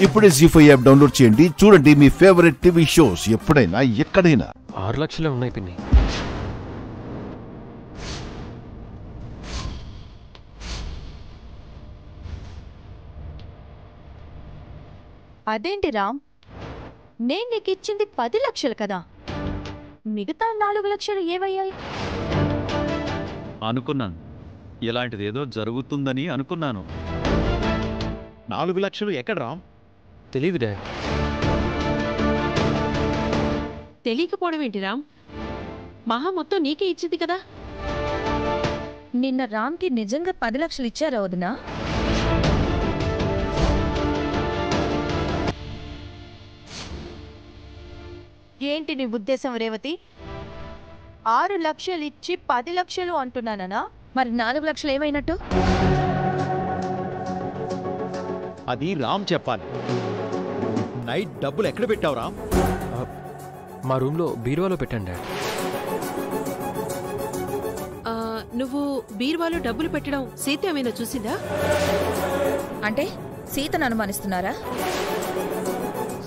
ఇప్పుడే జీ5 app download చేయండి. చూడండి మీ ఫేవరెట్ టీవీ షోస్ ఎప్పుడైనా ఎక్కడైనా. 6 లక్షలే ఉన్నాయి పిన్ని. అదేంటి రామ్, నేను నీకు ఇచ్చింది 10 లక్షలు కదా, మిగతా 4 లక్షలు ఏమయ్యాయి? అనుకున్నాను, ఇలాంటిదేదో జరుగుతుందని అనుకున్నాను. 4 లక్షలు ఎక్కడ రామ్? తెలీదు డాడ్. తెలియకపోవడం ఏంటి రామ్? మహా మొత్తం నీకే ఇచ్చింది కదా. నిన్న రామ్కి నిజంగా 10 లక్షలు ఇచ్చారా వదినా? ఏంటి నీ ఉద్దేశం రేవతి? 6 లక్షలు ఇచ్చి 10 లక్షలు అంటున్నానా? మరి 4 లక్షలు ఏమైనట్టు? అది రామ్ చెప్పాలి. నైట్ డబ్బులు ఎక్కడ పెట్టావు రామ్? మా రూమ్లో బీరువాలో పెట్టండి డాడ్. నువ్వు బీరువాలో డబ్బులు పెట్టడం సీత ఏమైనా చూసిందా? అంటే సీతను అనుమానిస్తున్నారా?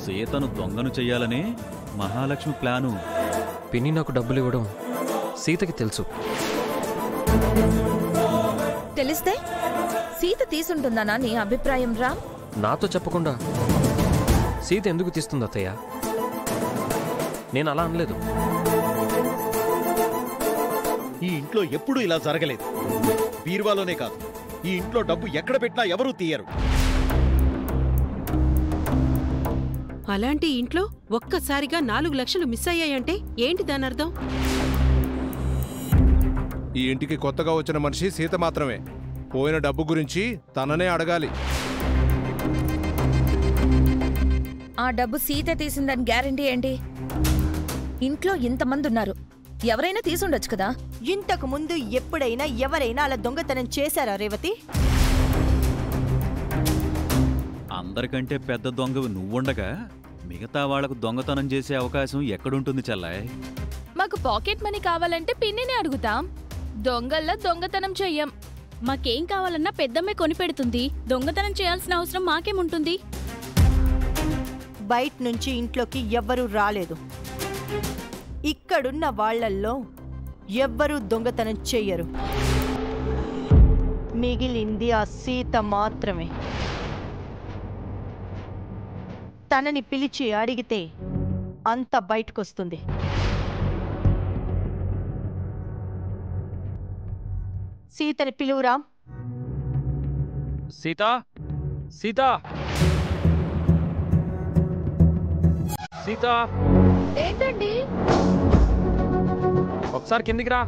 సీతను దొంగను చెయ్యాలనే మహాలక్ష్మి ప్లాను. పిన్ని నాకు డబ్బులు ఇవ్వడం సీతకి తెలుసు. తెలిస్తే సీత తీసుంటుందనా నీ అభిప్రాయం రామ్? నాతో చెప్పకుండా సీత ఎందుకు తీస్తుంది అత్తయ్య? నేను అలా అనలేదు. ఈ ఇంట్లో ఎప్పుడూ ఇలా జరగలేదు. బీరువాలోనే కాదు, ఈ ఇంట్లో డబ్బు ఎక్కడ పెట్టినా ఎవరూ తీయరు. అలాంటి ఇంట్లో ఒక్కసారిగా 4 లక్షలు మిస్ అయ్యాయంటే ఏంటి దాని అర్థం? ఈ ఇంటికి కొత్తగా వచ్చిన మనిషి సీత మాత్రమే. పోయిన డబ్బు గురించి తననే అడగాలి. ఆ డబ్బు సీత తీసిందని గ్యారంటీ ఏంటి? ఇంట్లో ఇంతమంది ఉన్నారు, ఎవరైనా తీసుండొచ్చు కదా. ఇంతకు ముందు ఎప్పుడైనా ఎవరైనా అలా దొంగతనం చేశారా రేవతి? అందరికంటే పెద్ద దొంగవి నువ్వుండగా మిగతా వాళ్లకు దొంగతనం చేసే అవకాశం ఎక్కడుంటుంది చెల్లాయ్? మాకు పాకెట్ మనీ కావాలంటే పిన్నిని అడుగుతాం, దొంగల్లా దొంగతనం చెయ్యం. మాకేం కావాలన్నా పెద్దమ్మే కొనిపెడుతుంది, దొంగతనం చేయాల్సిన అవసరం మాకేముంటుంది? బయట నుంచి ఇంట్లోకి ఎవ్వరూ రాలేదు. ఇక్కడున్న వాళ్లల్లో ఎవ్వరూ దొంగతనం చెయ్యరు. మిగిలింది ఆ సీత మాత్రమే. తనని పిలిచి అడిగితే అంత బయటకొస్తుంది. సీతని పిలువురా. సీత, సీత, సీత. ఏంటండి? ఒకసారి కిందికి రా.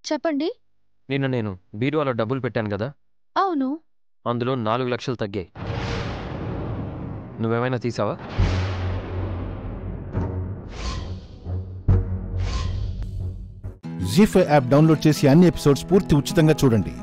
చెప్పండి. నిన్న నేను బీరువాలో డబ్బులు పెట్టాను కదా, అవును. అందులో 4 లక్షలు తగ్గాయి. నువ్వేమైనా తీసావా? జీ5 యాప్ డౌన్లోడ్ చేసి అన్ని ఎపిసోడ్స్ పూర్తి ఉచితంగా చూడండి.